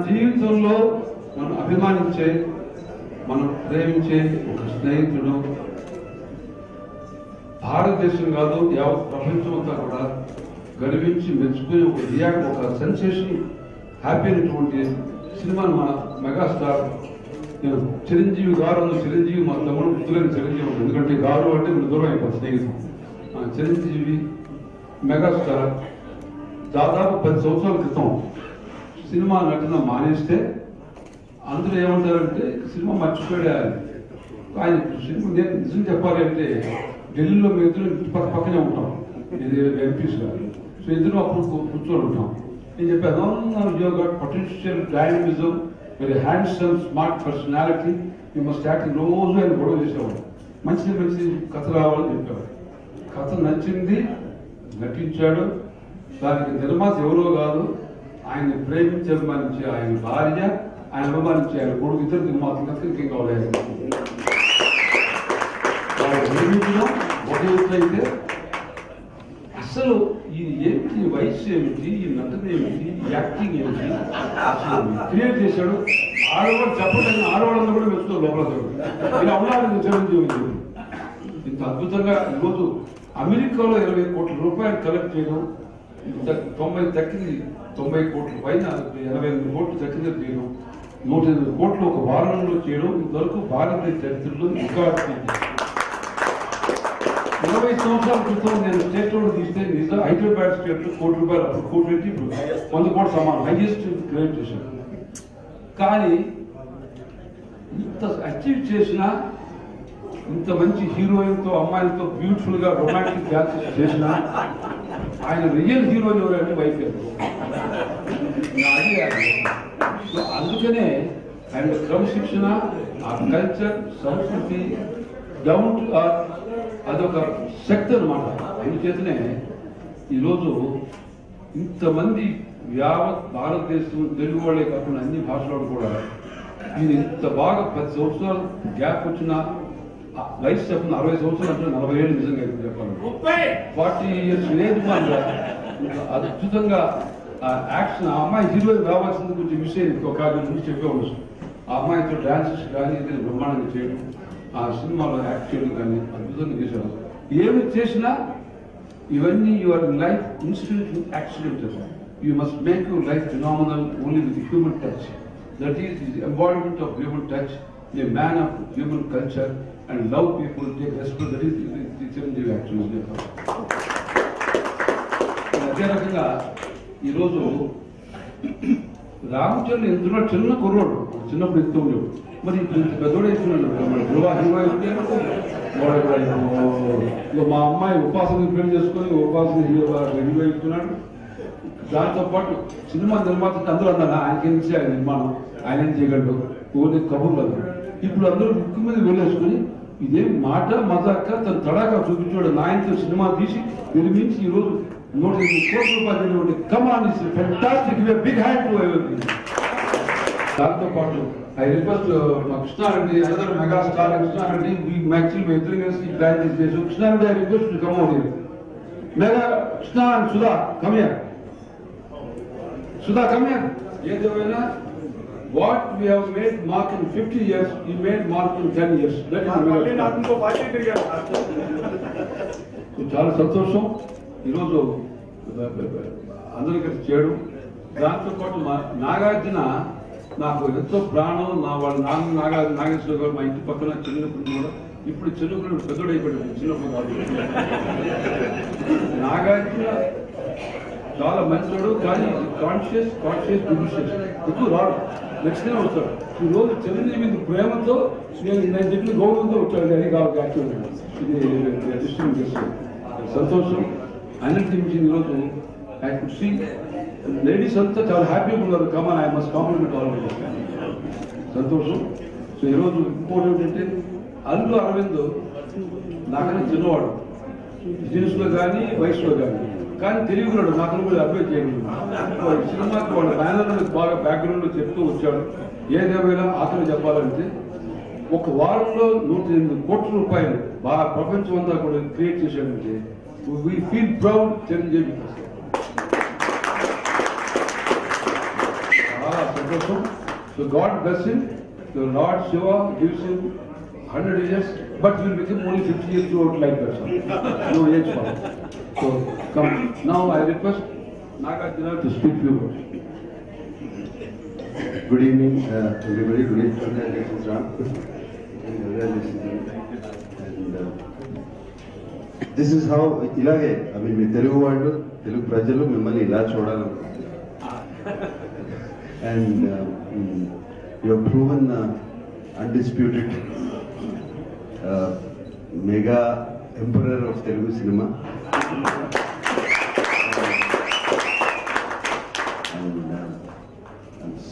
జీవితంలో మనం అభిమానించే, మనం ప్రేమించే ఒక స్నేహితుడు భారతదేశం కాదు యావత్ ప్రపంచం అంతా కూడా గర్వించి మెచ్చుకునే ఒక సెన్సేషన్ హ్యాపీ అయినటువంటి సినిమాను మన మెగాస్టార్ చిరంజీవి గారు చిరంజీవి మా తమ్ముడు గుర్తులేని చిరంజీవి ఎందుకంటే గారు అంటే మీరు దూరం అయిపోతుంది స్నేహితులు. చిరంజీవి మెగాస్టార్ దాదాపు 10 సంవత్సరాల క్రితం సినిమా నటన మానేస్తే అందరూ ఏమంటారంటే సినిమా మర్చిపోయాడు ఆయన. సినిమా నేను నిజం చెప్పాలి అంటే ఢిల్లీలో మేము ఇద్దరు పక్కనే ఉంటాం, ఇది ఎంపీస్ గారు. సో ఇద్దరు అప్పుడు కూర్చొని ఉంటాం. నేను చెప్పాను you got potential dynamism, very handsome smart personality, you must act. రోజు ఆయన గొడవ చేసేవాడు, మంచి మంచి కథ రావాలని చెప్పేవాడు. కథ నచ్చింది, నటించాడు. దానికి నిర్మాత ఎవరో కాదు, ఆయన్ని ప్రేమించి అభిమానించి ఆయన భార్య, ఆయన అభిమానించి ఆయన కొడుకు, ఇద్దరు నిర్మాతలు కనుక ఇంకేం కావాలి. నిర్మించడం ఒక అయితే అసలు ఇది ఏమిటి, వయసు ఏమిటి, ఈ నటన ఏమిటి, యాక్టింగ్ ఏమిటి, అసలు క్రియేట్ చేశాడు. ఆడవాళ్ళు చెప్పడం ఆడవాళ్ళని కూడా మెచ్చుకో లోపల ఇలా ఉండాలని చిరంజీవి ఇంత అద్భుతంగా ఈరోజు అమెరికాలో 20 కోట్ల రూపాయలు కలెక్ట్ చేయడం, 90 దక్కింది, 90 కోట్ల పైన 88 కోట్లు దక్కింది చేయడం, 108 కోట్లు ఒక వారంలో చేయడం ఇంతవరకు భారతదేశ చరిత్రలో రికార్డు. 20 సంవత్సరాల క్రితం నేను స్టేట్ లో తీస్తే నిజం హైదరాబాద్ స్టేట్ లో ₹1 కోటి, అప్పుడు 1 కోటి, ఇప్పుడు 100 కోట్ల సమానం హైయెస్ట్ క్రియేట్ చేశాను. కానీ ఇంత అచీవ్ చేసినా, ఇంత మంచి హీరోయిన్తో అమ్మాయిలతో బ్యూటిఫుల్ గా రొమాంటిక్ డాన్సెస్ చేసినా ఆయన రియల్ హీరోయిన్ ఎవరంటే వైఫ్. అందుకనే ఆయన క్రమశిక్షణ, ఆ కల్చర్, సంస్కృతి, డౌన్ టు అర్త్ అదొక శక్తి అనమాట. అందుచేతనే ఈరోజు ఇంతమంది యావత్ భారతదేశం తెలుగు వాళ్ళే కాకుండా అన్ని భాషలు కూడా ఈయన ఇంత బాగా 10 సంవత్సరాలు గ్యాప్ వచ్చిన వయసు చెప్పిన 60 సంవత్సరాలు అంటే 40 ఏళ్ళు నిజంగా చెప్పాలి. 40 years ఏజ్ అద్భుతంగా యాక్షన్. ఆ అమ్మాయి హీరోయిన్ రావాల్సింది కొంచెం విషయం ఒక ముందు చెప్పే ఉండొచ్చు. ఆ అమ్మాయితో డాన్సెస్ కానీ ఇది బ్రహ్మాండంగా చేయడం, ఆ సినిమాలో యాక్ట్ చేయడం కానీ అద్భుతంగా చేశారు. ఏమి చేసినా ఇవన్నీ your life instant accident. You must make your life phenomenal only with human touch. That is the embodiment of human touch, the man of human culture and love people, take respect. That is the Chiranjeevi actually. అదే రకంగా ఈరోజు రామచంద్ర ఎంతున్నా చిన్న కుర్రోడు, చిన్నప్పుడు ఎంత ఉండేవాడు, మరి ఇప్పుడు ఇంత పెద్దోడు వేస్తున్నాడు. మా అమ్మాయి ఉపాసన పెళ్లి చేసుకొని ఉపాసన హీరో ఇస్తున్నాడు. దాంతోపాటు సినిమా నిర్మాత అందరూ అన్నారు ఆయనకి నుంచి ఆయన నిర్మాణం ఆయన ఏం చేయగలడు, ఓన్లీ కబుర్లు అన్నారు. ఇప్పుడు అందరూ ముక్కు మీద వెళ్ళేసుకుని ఇదేం మాట మజాక తన తడాకా చూపించాడు. నాయనతో సినిమా తీసి నిర్మించి ఈరోజు 108 కోట్ల రూపాయలు come on is fantastic, big hand to everything. దాంతో పాటు ఐ రిక్వెస్ట్ మా Krishna Reddy, another megastar Krishna Reddy, actually మేము ఇద్దరు కలిసి ప్లాన్ చేసి Krishna Reddy I request to come out here. Mega Krishna and Sudha come here. Sudha come here. ఏదేమైనా what we have made mark in 50 years, he made mark in 10 years. That is చాలా సంతోషం ఈరోజు అందరూ కలిసి చేయడం. దాంతో పాటు నాగార్జున నాకు ఎంతో ప్రాణం. వాళ్ళ నాగేశ్వర గారు మా ఇంటి పక్కన చిన్నప్పుడు కూడా, ఇప్పుడు చిన్నప్పుడు పెద్దోడు అయిపోయాడు, చిన్నప్పుడు కాదు. నాగార్జున చాలా మంచివాడు, కానీ కాన్షియస్ డిసిషన్స్ ఎక్కువ రాడు, నెక్స్ట్ టైం వస్తాడు. ఈ రోజు చిరంజీవి ప్రేమతో నేను చెప్పిన గౌరవంతో వచ్చాడు. అది కావాలి యాక్చువల్గా ఇది డిస్ట్రిబ్యూట్ చేస్తాను. సంతోషం. అన్నింటి మించి ఈరోజు ఐ కుడ్ సీ లేడీస్ అంతా చాలా హ్యాపీగా ఉన్నారు. కమాన్, ఐ మస్ట్ కాంప్లిమెంట్ ఆల్. సంతోషం. సో ఈరోజు ఇంకోటి ఏంటంటే అల్లు అరవింద్ నాకన్నా చిన్నవాడు, బిజినెస్లో కానీ వయసులో కానీ తెలియకున్నాడు. నాకు కూడా అప్లై చేయగలడు. సినిమాకి వాళ్ళ మేనేజర్ బాగా బ్యాక్గ్రౌండ్లో చెప్తూ వచ్చాడు. ఏదేమైనా అతను చెప్పాలంటే ఒక వారంలో 108 కోట్ల రూపాయలు బాగా ప్రపంచం అంతా కూడా క్రియేట్ చేశాడంటే వీ ఫీల్ ప్రౌడ్ చిరంజీవి. చాలా సంతోషం. So God bless him. The Lord Shiva gives him 100 years, but he will become only 50 years old like that. No age for him. So come. Now I request Nagarjuna to speak few words. Good evening, everybody. Good evening. Congratulations, Ram. Congratulations. And this is how ilage. I mean, మీ తెలుగు వాళ్ళు, తెలుగు ప్రజలు మిమ్మల్ని ఇలా చూడాలనుకుంటున్నారు. And you have proven undisputed mega emperor of Telugu cinema.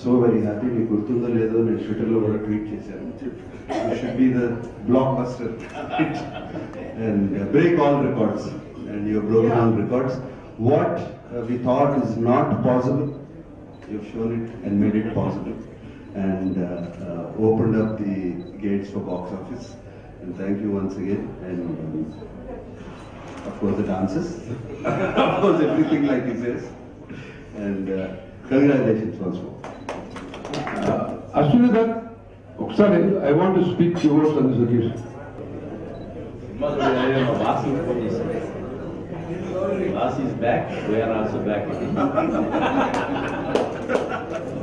So very happy. మీకు గుర్తుందో లేదో నేను ట్విట్టర్లో కూడా ట్వీట్ చేశాను. You should be the blockbuster hit and break all records, and you have broken all records. What we thought is not possible, you have shown it and made it possible, and opened up the gates for box office. And thank you once again. And of course the dances, of course everything like he says. And congratulations once more. Ashwini Dutt, ఒకసారి I want to speak few words on this occasion. Boss is back, we are also back.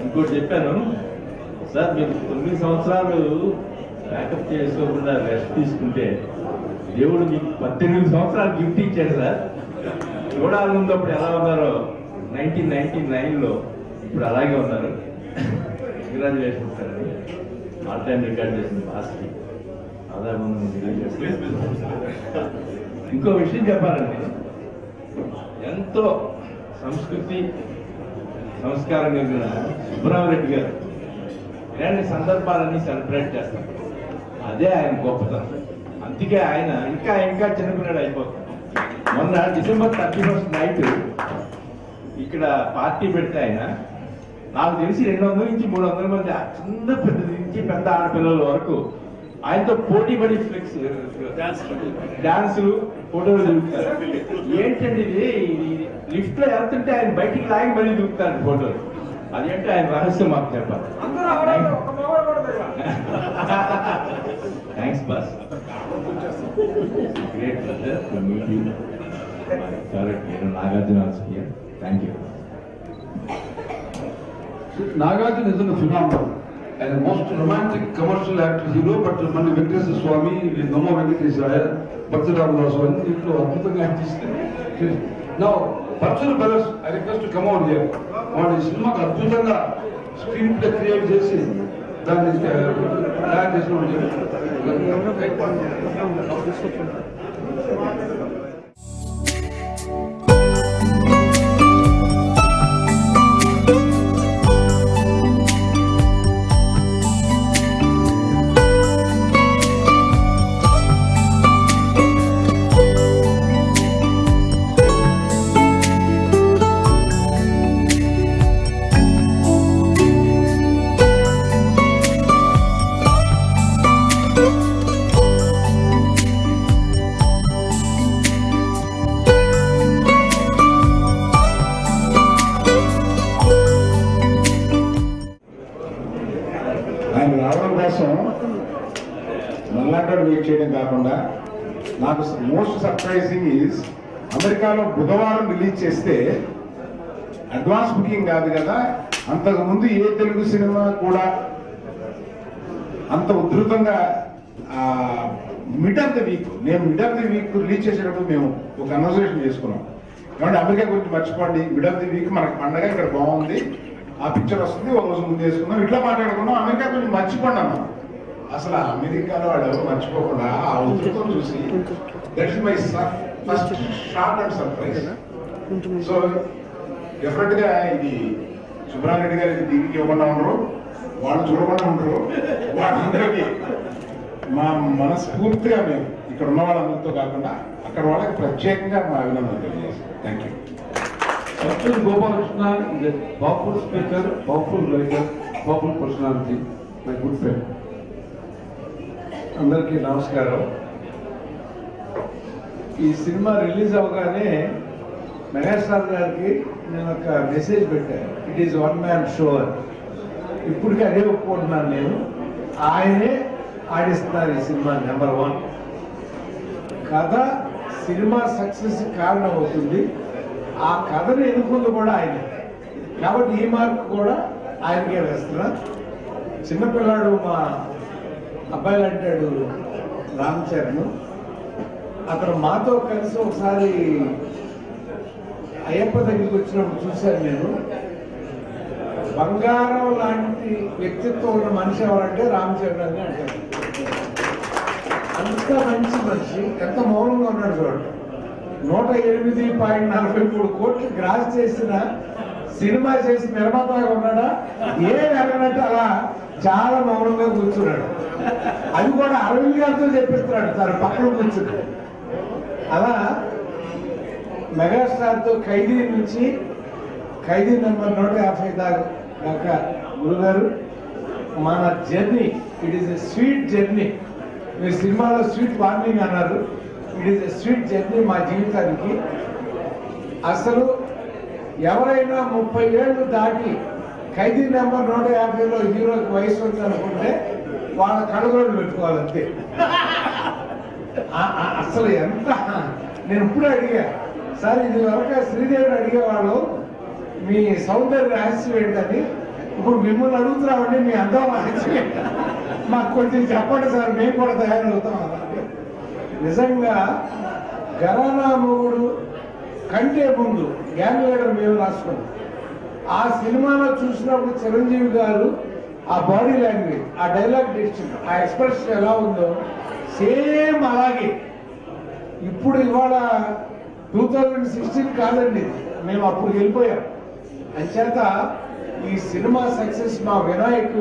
ఇంకోటి చెప్పాను sir, మీరు 9 సంవత్సరాలు backup చేసుకోకుండా rest తీసుకుంటే దేవుడు మీకు 18 సంవత్సరాలు గిఫ్ట్ ఇచ్చాడు సార్. చూడాలి ముందు అప్పుడు ఎలా ఉన్నారో 1999లో, ఇప్పుడు అలాగే ఉన్నారు. Congratulation sir. అని ఆల్ టైం రికార్డ్ చేసింది బాస్కి. అదే ముందు ఇంకో విషయం చెప్పాలండి, ఎంతో సంస్కృతి సంస్కారం కలిగిన సుబ్రహ్మరెడ్డి గారు ఇలాంటి సందర్భాలన్నీ సెలబ్రేట్ చేస్తారు. అదే ఆయన గొప్పతనం. అందుకే ఆయన ఇంకా ఇంకా చిన్నపిల్లడు అయిపోతాడు. మొన్న December 31st నైట్ ఇక్కడ పార్టీ పెడితే ఆయన, నాకు తెలిసి 200 నుంచి 300 మంది చిన్న పెద్ద నుంచి పెద్ద ఆడపిల్లల వరకు ఆయనతో పోటీ పడి ఫ్లెక్స్ డాన్సులు ఫోటోలు దిగుతారు. ఏంటండి ఇది, లిఫ్ట్ లో వెళ్తుంటే ఆయన బయటికి లాగి మళ్ళీ దిగుతాడు ఫోటోలు. అదేంటే ఆయన రహస్యం మాకు చెప్పాలి. Thanks boss. Great pleasure to meet you. నేను Nagarjuna here. Thank you. Nagarjuna is a phenomenon and the most romantic commercial actor hero, but Mani Venkateswara Swami, Namo Venkateswara, Bhaktaramadasa Swami, ఇంట్లో అద్భుతంగా అనిపిస్తుంది. Now, Bhattacharya brothers, I request to come out here. వాళ్ళ ఈ సినిమాకి అద్భుతంగా screen play create చేసి దాన్ని తయారు చేసిన ఆయన రావడం కోసం మళ్ళాంటి వెయిట్ చేయడం కాకుండా, నాకు మోస్ట్ సర్ప్రైజింగ్ ఈజ్ అమెరికాలో బుధవారం రిలీజ్ చేస్తే అడ్వాన్స్ బుకింగ్ కాదు కదా, అంతకుముందు ఏ తెలుగు సినిమా కూడా అంత ఉధృతంగా మిడ్ ఆఫ్ ద వీక్, నేను mid of the week release చేసేటప్పుడు మేము ఒక కన్వర్సేషన్ చేసుకున్నాం. కాబట్టి అమెరికా గురించి మర్చిపోండి, మిడ్ ఆఫ్ ది వీక్ మనకి పండగ ఇక్కడ బాగుంది, ఆ పిక్చర్ వస్తుంది, ఒక రోజు ముందు వేసుకున్నాం, ఇట్లా మాట్లాడుకున్నాం. అమెరికా కొంచెం మర్చిపోండి అన్నాం. అసలు అమెరికాలో వాళ్ళు ఎవరు మర్చిపోకుండా ఆ ఉధృతం చూసి that is my first shock and surprise. So definite గా ఇది సుబ్రహ్మరెడ్డి గారు ఇది టీవీకి ఇవ్వకుండా ఉండరు, వాళ్ళు చూడకుండా ఉండరు. వాళ్ళందరికీ మా మనస్ఫూర్తిగా మేము ఇక్కడ ఉన్న వాళ్ళందరితో కాకుండా అక్కడ వాళ్ళకి ప్రత్యేకంగా మా అభినందనలు తెలియజేస్తాం. Thank you. Satya Gopalakrishna is a powerful speaker, powerful writer, powerful personality, my good friend. అందరికీ నమస్కారం. ఈ సినిమా రిలీజ్ అవగానే మెగాస్టార్ గారికి నేను ఒక మెసేజ్ పెట్టాను, it is one man show. ఇప్పటికీ అదే ఒప్పుకుంటున్నాను నేను. ఆయనే ఆడిస్తున్నారు ఈ సినిమా నెంబర్ 1. కథ సినిమా సక్సెస్ కారణం అవుతుంది. ఆ కథను ఎన్నుకుంది కూడా ఆయన. కాబట్టి ఈ మార్క్ కూడా ఆయనకే వేస్తున్నా. చిన్నపిల్లాడు మా అబ్బాయిలు అంటాడు రామ్ చరణ్. అతను మాతో కలిసి ఒకసారి అయ్యప్ప దగ్గరికి వచ్చినప్పుడు చూశాను నేను. బంగారం లాంటి వ్యక్తిత్వం ఉన్న మనిషి ఎవరంటే రామ్ చరణ్ అని అంటారు. అంత మంచి మనిషి, ఎంత మౌనంగా ఉన్నాడు చూడండి. 108.43 కోట్లు గ్రాస్ చేసిన సినిమా చేసి నిర్మాతగా ఉన్నాడా, ఏం ఎరగనట్టు అలా చాలా మౌనంగా కూర్చున్నాడు. అది కూడా అరవింద్ గారితో చెప్పిస్తున్నాడు తన పక్కన కూర్చుని. అలా మెగాస్టార్తో ఖైదీ నుంచి ఖైదీ నెంబర్ 150 దాకా గురుగారు మన journey, it is a sweet journey. మీరు సినిమాలో స్వీట్ వార్నింగ్ అన్నారు. It is a sweet journey మా జీవితానికి. అసలు ఎవరైనా 30 ఏళ్ళు దాటి ఖైదీ నెంబర్ 150లో హీరోకి వయసు ఉంది అనుకుంటే వాళ్ళ కళ్ళజోళ్ళు పెట్టుకోవాలంతే. అసలు ఎంత, నేను ఇప్పుడు అడిగా సార్, ఇది వరకు శ్రీదేవిని అడిగేవాళ్ళు మీ సౌందర్య రహస్యం ఏంటని. ఇప్పుడు మిమ్మల్ని అడుగుతున్నామండి మీ అందం రహస్యం ఏంటి, మాకు కొంచెం చెప్పండి సార్, మేము కూడా తయారవుతాం అలాగే. నిజంగా ఘరానా మొగుడు కంటే ముందు గ్యాంగ్ లీడర్ మేము రాసుకున్నాం. ఆ సినిమాలో చూసినప్పుడు చిరంజీవి గారు ఆ బాడీ లాంగ్వేజ్, ఆ డైలాగ్ డిక్షన్, ఆ ఎక్స్ప్రెషన్ ఎలా ఉందో సేమ్ అలాగే. ఇప్పుడు ఇవాళ 2016 కాదండి, మేము అప్పుడు వెళ్ళిపోయాం. అంచేత ఈ సినిమా సక్సెస్ మా వినాయక్,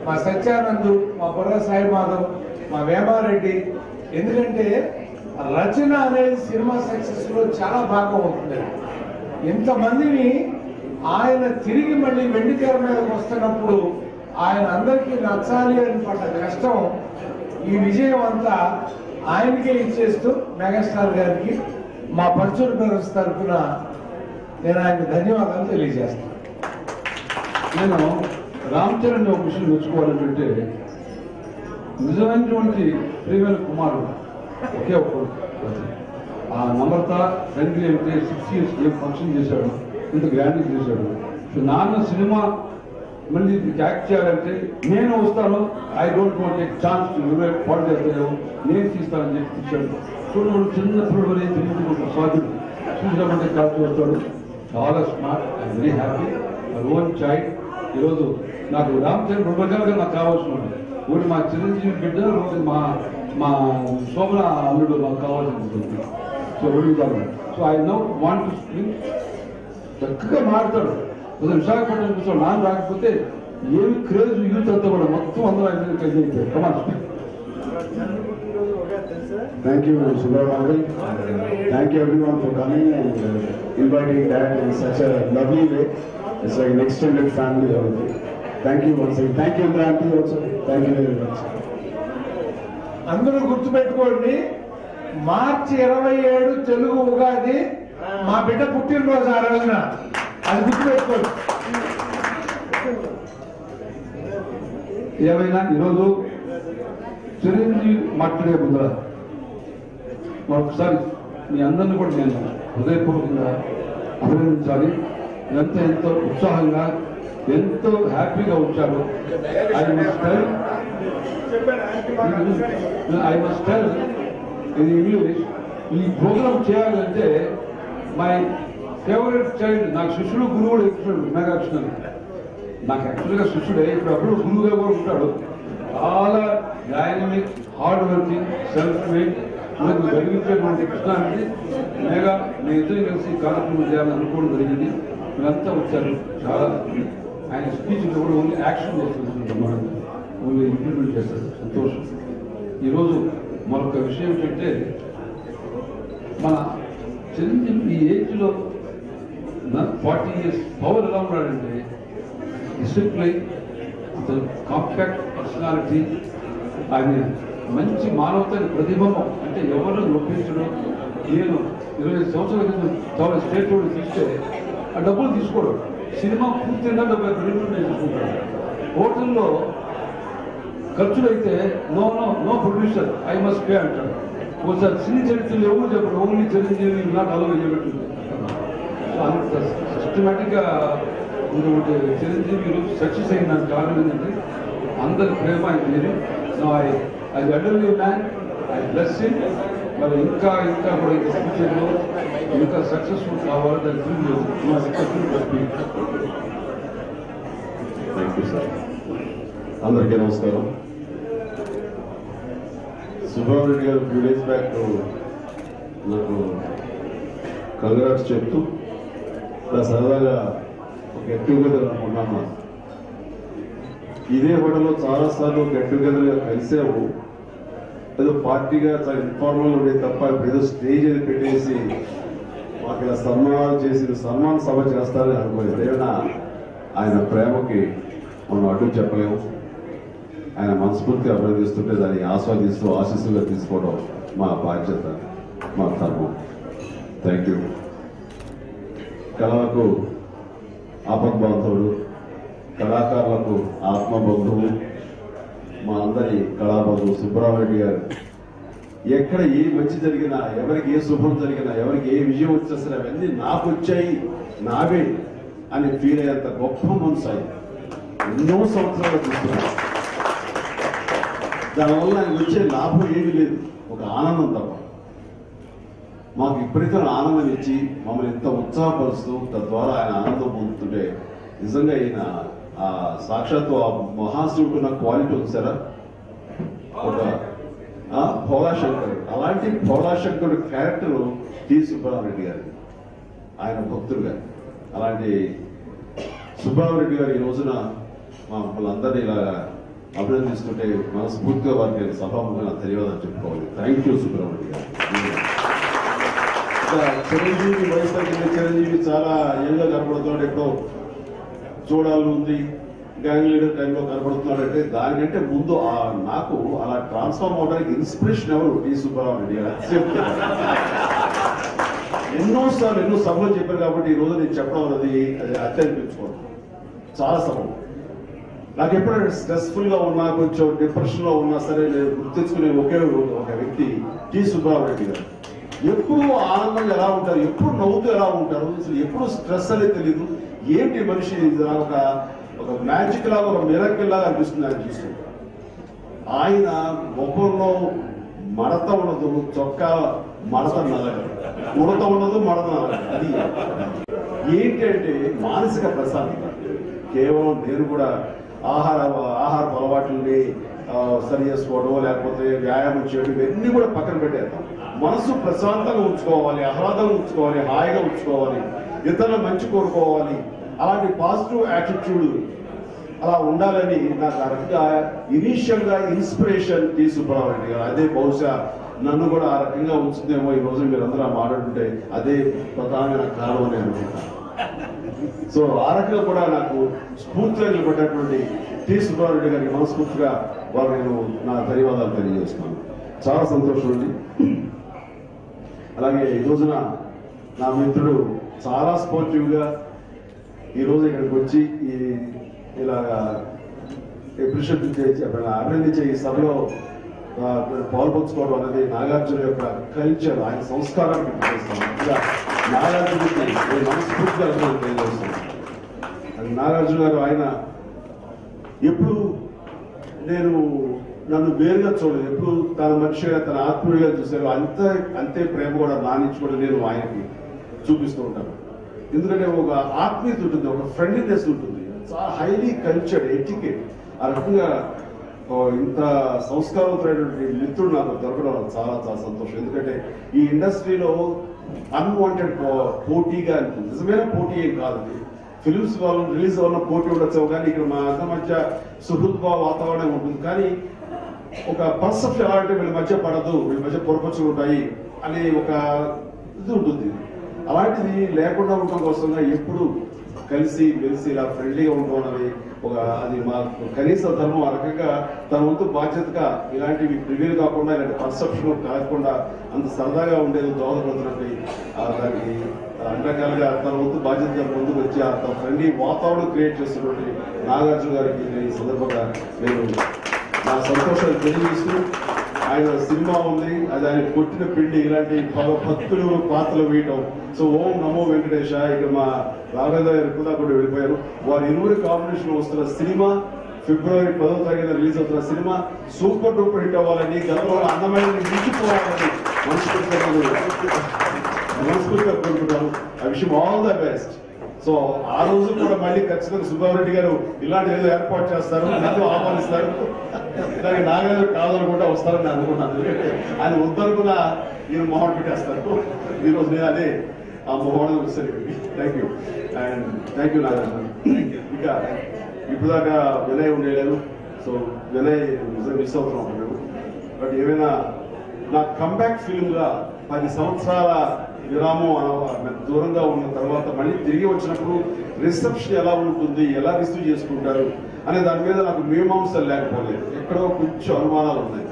మా సత్యానంద్, మా బుర్ర సాయి మాధవ్, మా వేమారెడ్డి. ఎందుకంటే రచన అనేది సినిమా సక్సెస్ లో చాలా భాగం అవుతుంది. ఇంతమందిని ఆయన తిరిగి మళ్ళీ వెండితెర మీదకి వస్తున్నప్పుడు ఆయన అందరికీ నచ్చాలి అని పడ్డ కష్టం, ఈ విజయం అంతా ఆయనకే ఇచ్చేస్తూ మెగాస్టార్ గారికి మా పరచూరు బ్రదర్స్ తరఫున నేను ఆయనకు ధన్యవాదాలు తెలియజేస్తాను. నేను రామ్ చరణ్ ఒక విషయం మెచ్చుకోవాలంటే, నిజమైనటువంటి ప్రియమైన కుమారుడు ఒకే ఒక్కడు. ఆ నమ్రత ఫ్రెండ్లీ అంటే 6 years ఏం ఫంక్షన్ చేశాడు, ఇంత గ్రాండ్గా చేశాడు. సో నాన్న సినిమా మళ్ళీ యాక్ట్ చేయాలంటే నేను వస్తాను, I don't want take chance, నువ్వే పాటు చేస్తావు, నేను తీస్తానని చెప్పి ఇచ్చాడు. చూడడు చిన్నప్పుడు వరే తిరుగుతూ స్వాధుడు చూసినప్పుడే కాల్చి వస్తాడు. చాలా smart, I very happy. Own child. ఈరోజు నాకు రామ్ చరణ్ 2 రకాలుగా నాకు కావాల్సిన వాడు. ఒకటి మా చిరంజీవి బిడ్డ, ఒకటి మా శోభన అల్లుడు నాకు కావాల్సింది. సో 2 విధాలు. So I know want to speak. చక్కగా మాట్లాడు. విశాఖపట్నం కూర్చోడు. నాన్న రాకపోతే ఏమి క్రేజ్ యూత్ అంతా కూడా మొత్తం అందరూ ఆయన కలిసి అయిపోయారు. Come on speak. Thank you, Subramanian uncle. Thank you everyone for coming and inviting Dad in such a lovely way. It's like an extended family over there. Thank you once again. Thank you, Indra auntie also. Thank you very much. అందరూ గుర్తుపెట్టుకోండి, మార్చి 27 తెలుగు ఉగాది, మా బిడ్డ పుట్టినరోజు ఆ రోజున. అది గుర్తుపెట్టుకోండి. ఏమైనా ఈరోజు చిరంజీవి మాట్లాడే ముందర మరొకసారి మీ అందరినీ కూడా నేను హృదయపూర్వకంగా అభినందించాలి. ఎంతో ఉత్సాహంగా, ఎంతో హ్యాపీగా వచ్చారు. I must tell in English, ఈ ప్రోగ్రామ్ చేయాలంటే మై ఫేవరెట్ చైల్డ్, నాకు శిష్యుడు గురువుడు ఎక్కుతాడు మెగాకృష్ణ. నాకు యాక్చువల్గా శిష్యుడే, ఇప్పుడు అప్పుడు గురువుగా కూడా ఉంటాడు. చాలా dynamic, hard working, self made, మనకు కలిగించేటువంటి కృష్ణానికి మేఘా మీ ఇద్దరు కలిసి కార్యక్రమం చేయాలని అనుకోవడం జరిగింది. మీరంతా వచ్చారు. చాలా ఆయన స్పీచ్ కూడా ఓన్లీ యాక్షన్ చేస్తుంది, ఓన్లీ ఇంప్లిమెంట్ చేస్తారు. సంతోషం. ఈరోజు మరొక విషయం ఏంటంటే, మన చిరంజీవి ఈ ఏజ్లో 40 years పవర్ ఎలా ఉన్నాడంటే, డిసిప్లైన్, అతను కాంపాక్ట్ పర్సనాలిటీ, ఆయన మంచి మానవతని ప్రతిబింబం. అంటే ఎవరు నొప్పించడం. నేను 25 సంవత్సరాల క్రితం చాలా స్టేట్ రోడ్ తీస్తే ఆ డబ్బులు తీసుకోవడం, సినిమా పూర్తిగా డబ్బులు తీసుకుంటాడు. హోటల్లో ఖర్చులైతే no no no producer I must pay అంటాడు. ఒకసారి సినీ చరిత్రలు ఎవరు చెప్పడు, ఓన్లీ చిరంజీవి నాకు అలవ చేయబెట్టింది. అంత సిస్టమేటిక్గా ఉన్నటువంటి చిరంజీవి ఈరోజు సక్సెస్ అయిన దానికి కారణం ఏంటంటే అందరి ప్రేమ ఆయన లేదు. ఐ అడర్లీ మ్యాన్, ఐ బ్లెస్ హిమ్. మరి ఇంకా ఇంకా కూడా ఇంకా ఫ్యూచర్లో ఇంకా సక్సెస్ఫుల్ కావాలి. దాని థ్యాంక్ యూ సార్. అందరికీ నమస్కారం. సుబ్రహ్మణ్యం గారు ఫ్యూ డేస్ బ్యాక్ నాకు కంగ్రాట్స్ చెప్తూ ఇలా సరదాగా ఒక గెట్ టుగెదర్ అనుకున్నాను. ఇదే హోటల్లో చాలాసార్లు గెట్ టుగెదర్గా కలిసాము. ఏదో పార్టీగా చాలా ఇన్ఫార్మల్ ఉండేది తప్ప ఏదో స్టేజ్ అది పెట్టేసి మాకు ఇలా సన్మానాలు చేసి సన్మాన సభ చేస్తారని అనుకోలేదు. ఏమైనా ఆయన ప్రేమకి మనం అడ్డు చెప్పలేము. ఆయన మనస్ఫూర్తిగా అభినందిస్తుంటే దాన్ని ఆస్వాదిస్తూ ఆశీస్సుగా తీసుకోవడం మా బాధ్యత, మా ధర్మం. Thank you. కళలకు ఆపద్బాంధవుడు, కళాకారులకు ఆత్మబంధువు, మా అందరి కళాబంధువు సుబ్రహ్మణ్యం గారు ఎక్కడ ఏ మంచి జరిగినా, ఎవరికి ఏ శుభం జరిగినా, ఎవరికి ఏ విజయం వచ్చేసినా అవన్నీ నాకు వచ్చాయి, నావే అని ఫీల్ అయ్యేంత గొప్ప మనసు ఆయన ఎన్నో సంవత్సరాలు చూస్తున్నారు. దానివల్ల ఆయన వచ్చే లాభం ఏమీ లేదు, ఒక ఆనందం తప్ప. మాకు విపరీతమైన ఆనందం ఇచ్చి మమ్మల్ని ఎంత ఉత్సాహపరుస్తూ తద్వారా ఆయన ఆనందం పొందుతుంటే నిజంగా ఈయన సాక్షాత్తు ఆ మహాశివుడున్న క్వాలిటీ వచ్చారా, ఒక భోళాశంకరుడు. అలాంటి భోళాశంకరుడు క్యారెక్టర్ టి సుబ్రహ్మణ్యం గారి, ఆయన భక్తుడుగా. అలాంటి సుబ్రహ్మణ్యం గారు ఈ రోజున మమ్మల్ని అందరినీ ఇలాగా అభినందిస్తుంటే మనస్ఫూర్తిగా వారికి సభాముఖంగా ధన్యవాదాలు చెప్పుకోవాలి. థ్యాంక్ యూ సుబ్రహ్మణ్యం గారు. చిరంజీవి వయసు తగ్గిన చిరంజీవి చాలా యంగ్గా కనపడుతున్నాడు, ఎప్పుడో చూడాలని ఉంది, గ్యాంగ్ లీడర్ టైంలో కనపడుతున్నాడంటే దానికంటే ముందు నాకు అలా ట్రాన్స్ఫార్మ్ అవడానికి ఇన్స్పిరేషన్ ఎవరు? టి సుబ్రహ్మణ్యం గారు. ఎన్నోసార్లు ఎన్నో సభలు చెప్పారు కాబట్టి ఈ రోజు నేను చెప్పడం అన్నది అది అత్యనిపించుకోవడం చాలా సభలు. నాకు ఎప్పుడైనా స్ట్రెస్ఫుల్ గా ఉన్నా, కొంచెం డిప్రెషన్ లో ఉన్నా సరే నేను గుర్తించుకునే ఒకే ఒక వ్యక్తి టి సుబ్రహ్మణ్యం గారు. ఎప్పుడు ఆనందంగా ఎలా ఉంటారు, ఎప్పుడు నవ్వుతూ ఎలా ఉంటారు, అసలు ఎప్పుడు స్ట్రెస్ అనేది తెలియదు. ఏంటి మనిషి ఒక మ్యాజిక్ లాగా, ఒక మిరకిల్ లాగా అనిపిస్తుంది ఆయన చూస్తుంటే. ఆయన ముఖంలో మడత ఉండదు, చొక్కా మడత నల్లగా, ఉడత ఉండదు, మడత నల్లగా. అది ఏంటి అంటే మానసిక ప్రశాంతత. కేవలం నేను కూడా ఆహారపు అలవాట్లని సరి చేసుకోవడం, లేకపోతే వ్యాయామం చేయడం, ఇవన్నీ కూడా పక్కన పెట్టేద్దాం. మనసు ప్రశాంతంగా ఉంచుకోవాలి, ఆహ్లాదంగా ఉంచుకోవాలి, హాయిగా ఉంచుకోవాలి, ఇతరుల మంచి కోరుకోవాలి. అలాంటి పాజిటివ్ యాటిట్యూడ్ అలా ఉండాలని నాకు ఆ రకంగా ఇనీషియల్ గా ఇన్స్పిరేషన్ టి సుబ్రహ్మణ్యం గారు. అదే బహుశా నన్ను కూడా ఆ రకంగా ఉంచుతుందేమో. ఈ రోజు మీరు అందరూ మాట్లాడుతుంటే అదే ప్రధానమైన కారణం అని అనుకుంటాను. సో ఆ రకంగా కూడా నాకు స్ఫూర్తిగా నిలబడ్డటువంటి టి సుబ్రహ్మణ్యం గారికి మనస్ఫూర్తిగా వారు నేను నా ధన్యవాదాలు తెలియజేస్తున్నాను. చాలా సంతోషం అండి. అలాగే ఈ రోజున నా మిత్రుడు చాలా స్పోర్టివ్గా ఈ రోజు ఇక్కడికి వచ్చి ఇలాగా అభినందించే ఈ సభలో పాల్పంచుకోవడం అనేది నాగార్జున యొక్క కల్చర్, ఆయన సంస్కారానికి తెలియజేస్తాను. నాగార్జునకి నేను మనస్ఫూర్తిగా తెలియజేస్తాను. నాగార్జున గారు ఆయన ఎప్పుడు నన్ను వేరుగా చూడలేదు, ఎప్పుడు తన మనిషిగా, తన ఆత్మీయుడిగా చూశారు. అంతే ప్రేమ కూడా నానించి కూడా నేను ఆయనకి చూపిస్తూ ఉంటాను. ఎందుకంటే ఒక ఆత్మీయత ఉంటుంది, ఒక ఫ్రెండ్లీనెస్ ఉంటుంది, చాలా హైలీ కల్చర్డ్ ఎటికెట్. ఆ రకంగా ఇంత సంస్కారవంతమైనటువంటి మిత్రుడు నాకు దొరకడం చాలా చాలా సంతోషం. ఎందుకంటే ఈ ఇండస్ట్రీలో అన్వాంటెడ్ పోటీగా ఉంటుంది. నిజమైన పోటీ ఏం కాదు. ఫిలిమ్స్ వాళ్ళు రిలీజ్ అవ్వడం పోటీ ఉండొచ్చు, కానీ ఇక్కడ మా అందరి మధ్య సుహృద్భావ వాతావరణం ఉంటుంది. కానీ ఒక పర్సెప్షన్ ఎలా అంటే వీళ్ళ మధ్య పడదు, వీళ్ళ మధ్య పొరపచ్చులు ఉంటాయి అనే ఒక ఇది ఉంటుంది. అలాంటిది లేకుండా ఉండడం కోసంగా ఎప్పుడు కలిసి మెలిసి ఇలా ఫ్రెండ్లీగా ఉండడం ఒక అది మా కనీస ధర్మం. ఆ రకంగా తన వంతు బాధ్యతగా ఇలాంటివి ప్రివ్యూలు కాకుండా ఇలాంటి పర్సెప్షన్ కాకుండా అంత సరదాగా ఉండేది దోహదపడుతున్నట్టు దానికి అన్ని రకాలుగా తన వంతు బాధ్యతగా ముందుకు వచ్చి తన ఫ్రెండ్లీ వాతావరణం క్రియేట్ చేస్తున్నటువంటి నాగార్జున గారికి ఈ సందర్భంగా నేను నా సంతోషాలు తెలియజేస్తూ, ఆయన సినిమా ఉంది, అది ఆయన కొట్టిన పిండి ఇలాంటి భక్తులు పాత్రలు వేయటం. సో ఓం నమో వెంకటేశ. ఇక మా రాఘవేంద్ర గారు కూడా వెళ్ళిపోయారు. వారి ఇరువురి కాంబినేషన్ వస్తున్న సినిమా ఫిబ్రవరి 10వ తారీఖున రిలీజ్ అవుతున్న సినిమా సూపర్ డూపర్ హిట్ అవ్వాలని, గతంలో అందమైన మించిపోవాలని మనస్ఫూర్తిగా కోరుకుంటాను. I wish all the best. So ఆ రోజు కూడా మళ్ళీ ఖచ్చితంగా సుబ్బారెడ్డి గారు ఇలాంటి ఏదో ఏర్పాటు చేస్తారు, ఎంతో ఆహ్వానిస్తారు. దానికి నాగరాజు కావాలనుకుంటా వస్తారని నేను అనుకున్నాను. ఆయన వద్దనుకున్న ఈయన మొహం పెట్టేస్తారు. ఈరోజు నేను అదే ఆ మొహం వచ్చాను. Thank you and thank you Nagaraju. ఇంకా ఇప్పుడు దాకా వినయ్ ఉండేలేదు. సో వినయ్ మిస్ అవుతున్నాం మేము. బట్ ఏమైనా నా కంబ్యాక్ ఫిల్మ్ గా 10 సంవత్సరాల విరామం దూరంగా ఉన్న తర్వాత మళ్ళీ తిరిగి వచ్చినప్పుడు రిసెప్షన్ ఎలా ఉంటుంది, ఎలా రిసీవ్ చేసుకుంటారు అనే దాని మీద నాకు మీమాంసలు లేకపోలేదు. ఎక్కడో కొంచెం అనుమానాలు ఉన్నాయి.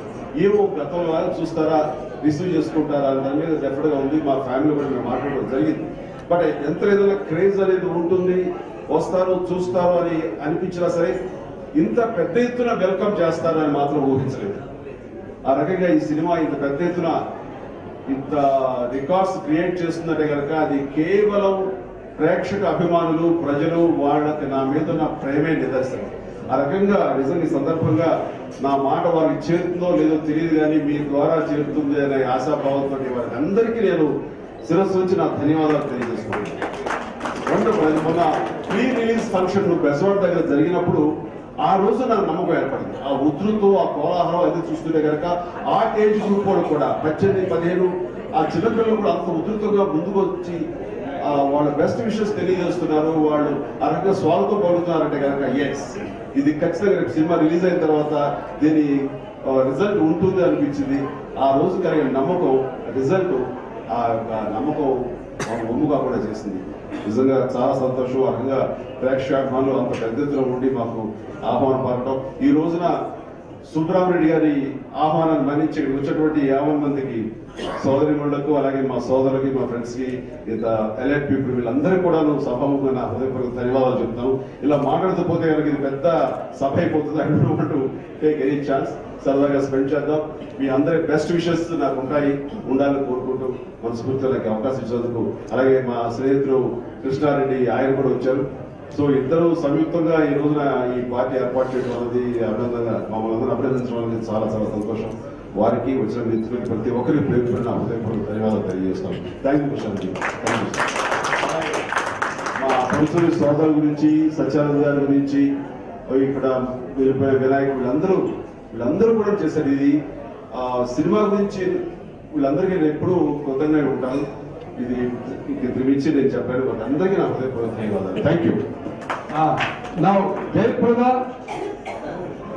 ఏమో గతంలో చూస్తారా, రిసీవ్ చేసుకుంటారా అని దాని మీద డెఫినెట్ గా ఉంది. మా ఫ్యామిలీ కూడా మేము మాట్లాడడం జరిగింది. బట్ ఎంత ఏదైనా క్రేజ్ అనేది ఉంటుంది, వస్తారు చూస్తారు అని అనిపించినా సరే ఇంత పెద్ద ఎత్తున వెల్కమ్ చేస్తారు అని మాత్రం ఊహించలేదు. ఆ రకంగా ఈ సినిమా ఇంత పెద్ద ఎత్తున ఇంత రికార్డ్స్ క్రియేట్ చేస్తుందంటే కనుక అది కేవలం ప్రేక్షక అభిమానులు, ప్రజలు, వాళ్ళకి నా మీద నా ప్రేమే నిదర్శనం. ఆ రకంగా నిజంగా ఈ సందర్భంగా నా మాట వారికి చేరుతుందో లేదో తెలియదు, కానీ మీ ద్వారా చేరుతుంది అనే ఆశాభావంతో వారికి అందరికీ నేను శిరస్సు నుంచి నా ధన్యవాదాలు తెలియజేస్తున్నాను. మొన్న ప్రీ రిలీజ్ ఫంక్షన్ బెజవాడ దగ్గర జరిగినప్పుడు ఆ రోజు నాకు నమ్మకం ఏర్పడింది. ఆ ఉధృతో ఆ కోలాహలం అయితే చూస్తుంటే కనుక ఆ ఏజ్ గ్రూప్ వాళ్ళు కూడా 18, 15 ఆ చిన్నపిల్లలు కూడా అంత ఉధృతంగా ముందుకు వచ్చి వాళ్ళ బెస్ట్ విషెస్ తెలియజేస్తున్నారు. వాళ్ళు ఆ రకంగా స్వాగతం పలుకుతున్నారంటే కనుక ఎస్, ఇది ఖచ్చితంగా సినిమా రిలీజ్ అయిన తర్వాత దీని రిజల్ట్ ఉంటుంది అనిపించింది. ఆ రోజు కలిగిన నమ్మకం రిజల్ట్ ఆ నమ్మకం ఒమ్ము కాకుండా చేసింది. నిజంగా చాలా సంతోషం. ఆ రకంగా ప్రేక్షకాభిమానులు అంత పెద్ద ఎత్తున ఉండి మాకు ఆహ్వానం పలకటం, ఈ రోజున సుబ్రహ్మరెడ్డి గారి ఆహ్వానాన్ని మన్నించి వచ్చినటువంటి 50 మందికి సోదరిమణులకు, అలాగే మా సోదరులకి, మా ఫ్రెండ్స్ కి, ఇంత ఎలైట్ పీపుల్ వీళ్ళందరికీ కూడా సభముగా నా హృదయపూర్వక ధన్యవాదాలు చెప్తాను. ఇలా మాట్లాడుతూ పోతే కనుక ఇది పెద్ద సభ అయిపోతుంది. I don't want to take any chance. సరదాగా స్పెండ్ చేద్దాం. మీ అందరి బెస్ట్ విషెస్ నాకు ఉంటాయి, ఉండాలని కోరుకుంటూ మనస్ఫూర్తిగా నాకు అవకాశం ఇచ్చినందుకు, అలాగే మా స్నేహితులు కృష్ణారెడ్డి ఆయన కూడా వచ్చారు. సో ఇద్దరు సంయుక్తంగా ఈ రోజున ఈ పార్టీ ఏర్పాటు చేయడం అనేది అభినందనగా మమ్మల్ని అందరూ అభినందించడం అనేది చాలా చాలా సంతోషం. వారికి వచ్చిన మిత్రులకి ప్రతి ఒక్కరికి పేరు నా హృదయపూర్వక ధన్యవాదాలు తెలియజేస్తాను. Thank you Krishna Reddy. మా పంచులు సోదరుల గురించి, సత్యానంద గారి గురించి, ఇక్కడ వెళ్ళిపోయిన వినాయక్ వీళ్ళందరూ కూడా చేశారు. ఇది సినిమా గురించి వీళ్ళందరికీ నేను ఎప్పుడూ కృతజ్ఞతగా ఉంటాను. ఇది ఇంక మించి నేను చెప్పాను. వాళ్ళందరికీ నా హృదయపూర్వక ధన్యవాదాలు. Thank you. Now, Jayprada,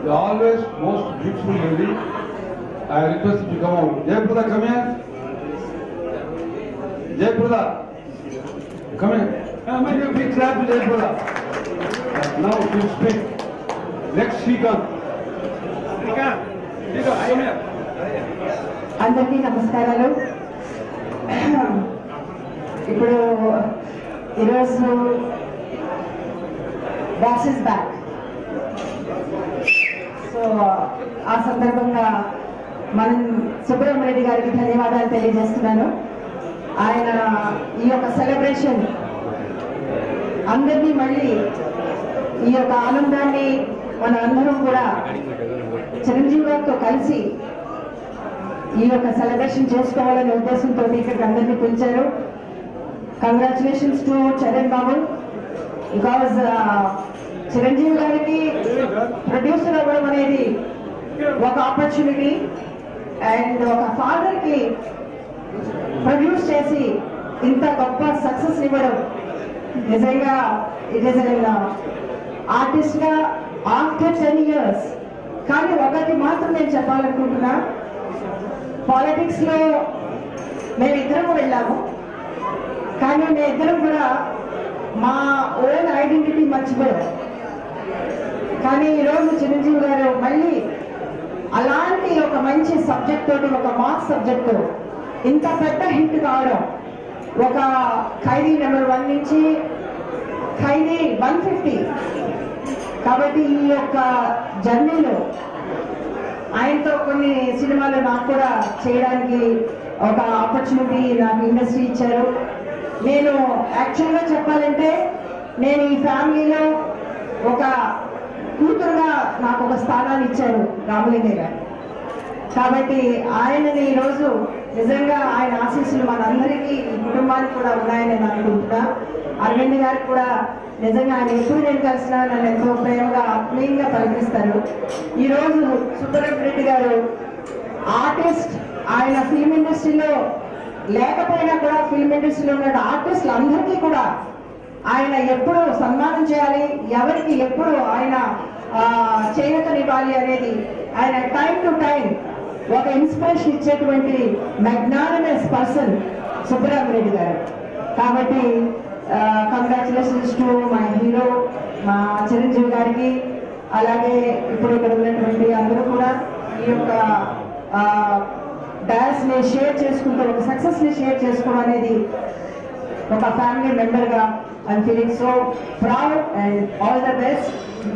you always most beautiful lady. I request you to come out. Jayprada, come here. Jayprada, come here. Give a big clap to Jayprada. Now you speak. Next speaker. Come here. అందరికీ నమస్కారాలు. ఇప్పుడు ఈరోజు boss is back. So ఆ సందర్భంగా మనం సుబ్రహ్మరెడ్డి గారికి ధన్యవాదాలు తెలియజేస్తున్నాను. ఆయన ఈ యొక్క సెలబ్రేషన్ అందరినీ మళ్ళీ ఈ యొక్క ఆనందాన్ని మన అందరం కూడా చిరంజీవి గారితో కలిసి ఈ యొక్క సెలబ్రేషన్ చేసుకోవాలనే ఉద్దేశంతో ఇక్కడికి అందరినీ పిలిచారు. Congratulations to Charan Babu, because Chiranjeevi గారికి ప్రొడ్యూసర్ అవ్వడం అనేది ఒక ఆపర్చునిటీ, అండ్ ఒక ఫాదర్ కి ప్రొడ్యూస్ చేసి ఇంత గొప్ప సక్సెస్ ఇవ్వడం నిజంగా ఇట్ ఈస్ ఆర్టిస్ట్ గా ఆఫ్టర్ 10 years. కానీ ఒకటి మాత్రం నేను చెప్పాలనుకుంటున్నా, పాలిటిక్స్ లో మేమిద్దరం వెళ్ళాము, కానీ మేమిద్దరం కూడా మా ఓన్ ఐడెంటిటీ మర్చిపోయాం. కానీ ఈరోజు చిరంజీవి గారు మళ్ళీ అలాంటి ఒక మంచి సబ్జెక్ట్ తోటి, ఒక మాస్ సబ్జెక్టు ఇంత పెద్ద హిట్ కావడం, ఒక ఖైదీ నెంబర్ 1 నుంచి ఖైదీ 150. కాబట్టి ఈ యొక్క జర్నీలో ఆయనతో కొన్ని సినిమాలు నాకు కూడా చేయడానికి ఒక ఆపర్చునిటీ నాకు ఇండస్ట్రీ ఇచ్చారు. నేను యాక్చువల్గా చెప్పాలంటే నేను ఈ ఫ్యామిలీలో ఒక కూతురుగా నాకు ఒక స్థానాన్ని ఇచ్చారు రామలింగయ్య గారు. కాబట్టి ఆయనని ఈరోజు నిజంగా ఆయన ఆశీస్సులు మనందరికీ, ఈ కుటుంబానికి కూడా ఉన్నాయని నేను అనుకుంటున్నా. అరవింద్ గారికి కూడా నిజంగా ఆయన ఎప్పుడు నేను కలిసినా నన్ను ఎంతో ప్రేమగా ఆత్మీయంగా పలికిస్తారు. ఈరోజు సుబ్బరామిరెడ్డి గారు ఆర్టిస్ట్, ఆయన ఫిల్మ్ ఇండస్ట్రీలో లేకపోయినా కూడా ఫిల్మ్ ఇండస్ట్రీలో ఉన్న ఆర్టిస్టులు అందరికీ కూడా ఆయన ఎప్పుడు సన్మానం చేయాలి, ఎవరికి ఎప్పుడు ఆయన చేయూతనివ్వాలి అనేది ఆయన టైం టు టైం ఒక ఇన్స్పిరేషన్ ఇచ్చేటువంటి మ్యాగ్నానిమస్ పర్సన్ సుబ్బరామిరెడ్డి గారు. కాబట్టి కంగ్రాచులేషన్స్ టు మై హీరో, మా చిరంజీవి గారికి. అలాగే ఇప్పుడు ఇక్కడ ఉన్నటువంటి అందరూ కూడా ఈ యొక్క డాన్స్ ని షేర్ చేసుకుంటూ, ఒక సక్సెస్ ని షేర్ చేసుకోవడం అనేది ఒక ఫ్యామిలీ మెంబర్ గా I'm feeling so proud and all the best.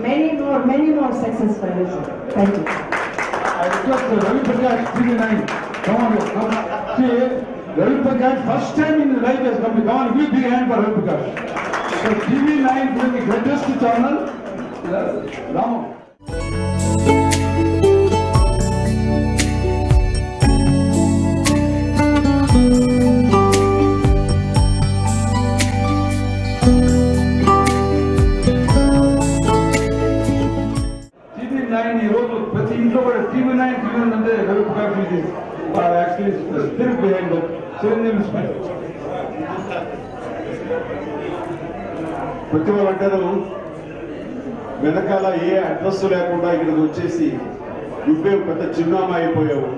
Many more success for you. Thank you. I request Ravi Prakash, TV9. Come on, come on. See, Ravi Prakash, first time in his life has come. Come on, give a big hand for Ravi Prakash. So TV9 is the greatest channel. Ram. ఈ రోజు ప్రతి ఇంట్లో కూడా TV9 అంటే రవి ప్రకాష్ ఇది actually spirit behind Chiranjeevi spirit. ప్రతి వాళ్ళు అంటారు వెనకాల ఏ అడ్రస్ లేకుండా ఇక్కడికి వచ్చేసి నువ్వే పెద్ద చిరునామా అయిపోయావు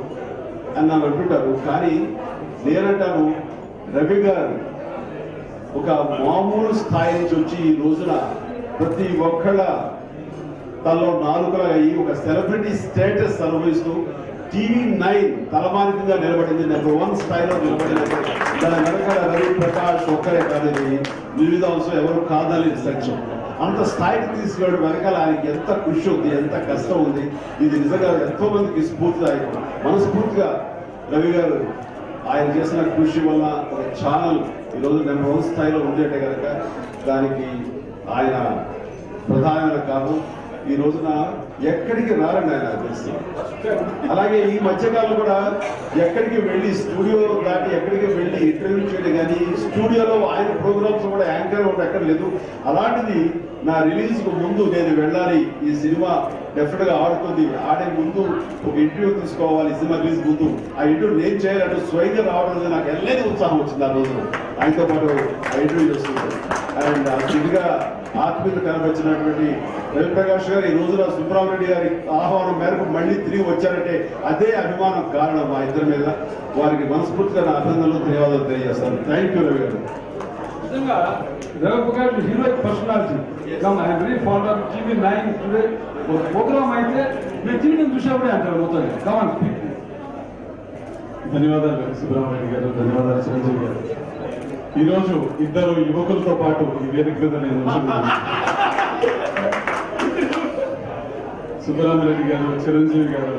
అని నన్ను అంటుంటారు. కానీ నేనంటాను రవి గారు ఒక మామూలు స్థాయి నుంచి వచ్చి ఈ రోజున ప్రతి ఒక్కళ్ళ తనలో నాలుకలా అయ్యి ఒక సెలబ్రిటీ స్టేటస్ అనుభవిస్తూ TV9 తలమానికంగా నిలబడింది, నెంబర్ 1 స్థాయిలో నిలబడింది. దాని వెనకాల రవి ప్రకాష్ ఒక్కరే కాదని వివిధ అంశం ఎవరు కాదని సత్యం. అంత స్థాయికి తీసుకెళ్ళడం వెనకాల ఆయనకి ఎంత కృషి ఉంది, ఎంత కష్టం ఉంది. ఇది నిజంగా ఎంతో మందికి స్ఫూర్తిదాయకం. మనస్ఫూర్తిగా రవి గారు ఆయన చేసిన కృషి వల్ల ఒక ఛానల్ ఈరోజు నెంబర్ 1 స్థాయిలో ఉంది అంటే కనుక దానికి ఆయన ప్రధానమైన కారణం. ఈ రోజున ఎక్కడికి రారండి ఆయన తెలిసి. అలాగే ఈ మధ్యకాలం కూడా ఎక్కడికి వెళ్ళి స్టూడియో దాటి ఎక్కడికి వెళ్ళి ఇంటర్వ్యూ చేయడం కానీ స్టూడియోలో ఆయన ప్రోగ్రామ్స్ కూడా యాంకర్ ఒకటి ఎక్కడ లేదు. అలాంటిది నా రిలీజ్ కు ముందు నేను వెళ్ళాలి, ఈ సినిమా డెఫినెట్ గా ఆడుతుంది, ఆడే ముందు ఒక ఇంటర్వ్యూ తీసుకోవాలి, సినిమా రిలీజ్ ముందు ఆ ఇంటర్వ్యూ నేను చేయాలంటూ స్వయంగా రావడం నాకు ఎల్లేని ఉత్సాహం వచ్చింది. ఆ రోజు ఆయనతో పాటు ఆ ఇంటర్వ్యూ చేసుకుంటాను. అండ్ ఇదిగా ఆత్మీయత కనబరిచినటువంటి రవి ప్రకాష్ గారు ఈ రోజున సుబ్రహ్మరెడ్డి గారి ఆహ్వానం మేరకు మళ్ళీ తిరిగి వచ్చారంటే అదే అభిమానం కారణం మా ఇద్దరి మీద. వారికి మనస్ఫూర్తిగా నా అభినందనలు, ధన్యవాదాలు తెలియజేస్తాను. థ్యాంక్ యూ రవి గారు. నిజంగా Ravi Prakash heroic personality. I'm very fond of TV9 today. ఒక ప్రోగ్రామ్ అయితే మీరు TV9 చూసేప్పుడే అంటారు మొత్తం. Come on speak. ధన్యవాదాలు సుబ్రహ్మరెడ్డి గారు, ధన్యవాదాలు చిరంజీవి గారు. ఈరోజు ఇద్దరు యువకులతో పాటు ఈ వేదిక మీద నేను సుబ్రహ్మరెడ్డి గారు, చిరంజీవి గారు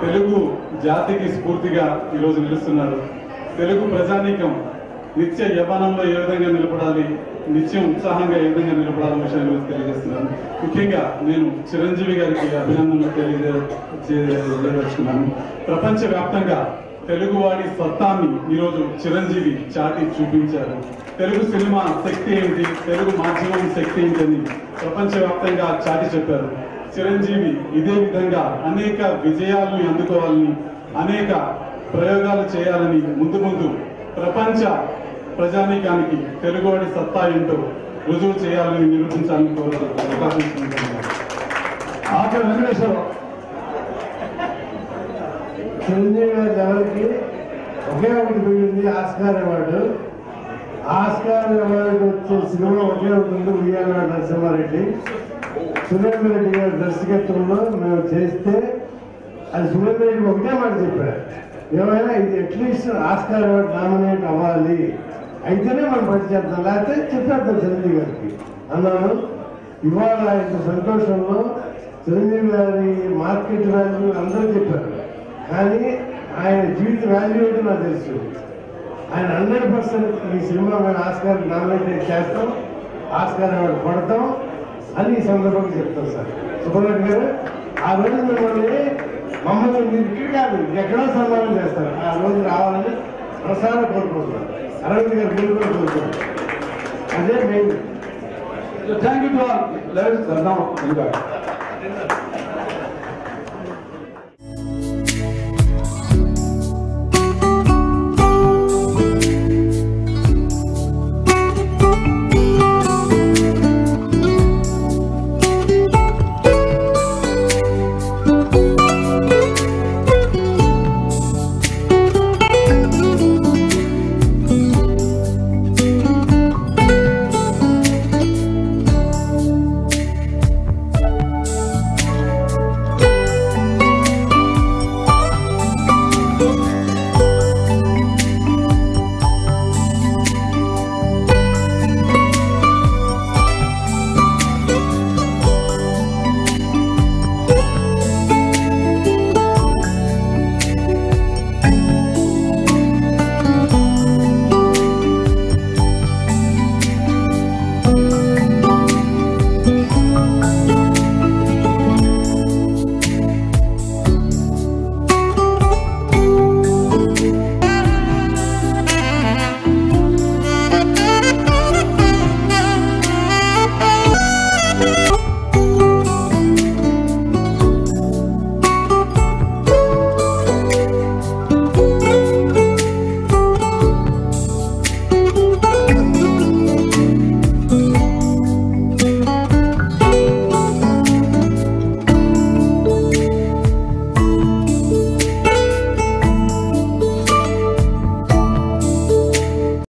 తెలుగు జాతికి స్ఫూర్తిగా ఈరోజు నిలుస్తున్నారు. తెలుగు ప్రజానీకం నిత్య యవ్వనంలో ఏ విధంగా నిలబడాలి, నిత్యం ఉత్సాహంగా ఏ విధంగా నిలబడాలనే విషయాన్ని గురించి తెలియజేస్తున్నాను. ముఖ్యంగా నేను చిరంజీవి గారికి అభినందనలు తెలియజేస్తున్నాను. ప్రపంచవ్యాప్తంగా తెలుగువాడి సత్తాన్ని ఈరోజు చిరంజీవి చాటి చూపించారు. తెలుగు సినిమా శక్తి ఏంటి, తెలుగు మాధ్యమం శక్తి ఏంటని ప్రపంచవ్యాప్తంగా చాటి చెప్పారు. చిరంజీవి ఇదే విధంగా అనేక విజయాలను అందుకోవాలని, అనేక ప్రయోగాలు చేయాలని ముందు ముందు ప్రపంచ ప్రజానీకానికి తెలుగువాడి సత్తా ఏంటో రుజువు చేయాలని నిరూపించాలని కోరుతున్నాను. వెంకటేశ్వరరావు చిరంజీవి గారి ఎవరికి ఒకే ఒకటి పోయింది, ఆస్కార్ అవార్డు. ఆస్కార్ అవార్డు వచ్చే సినిమా ఒకే ఉంటుంది, ఉయ్యాల నరసింహారెడ్డి. సురేంద్ర రెడ్డి గారి దర్శకత్వంలో మేము చేస్తే అది సురేంద్ర రెడ్డి ఒకటే మాట చెప్పాడు, ఏమైనా ఇది అట్లీస్ట్ ఆస్కార్ అవార్డు నామినేట్ అవ్వాలి, అయితేనే మనం పని చేద్దాం, లేకపోతే చెప్పేద్దాం చిరంజీవి గారికి అన్నాను. ఇవాళ ఇంత సంతోషంలో చిరంజీవి గారి మార్కెట్ వాల్యూ అందరూ చెప్పారు, కానీ ఆయన జీవిత వాల్యూ ఏంటో నాకు తెలుసు. ఆయన 100% ఈ సినిమా మేము ఆస్కార్ నామినేట్ చేస్తాం, ఆస్కార్ అవార్డు పడతాం అని ఈ సందర్భంగా చెప్తాం సార్. సుబ్రహ్మణ్యం గారు ఆ రోజు మమ్మల్ని మీరు ఇక్కడ కాదు ఎక్కడో సన్మానం చేస్తారు, ఆ రోజు రావాలని ప్రసారం కోరుకుంటున్నారు. అరవింద్ గారు మీరు కూడా కోరుకుంటున్నారు, అదే main. Thank you to all. Let's now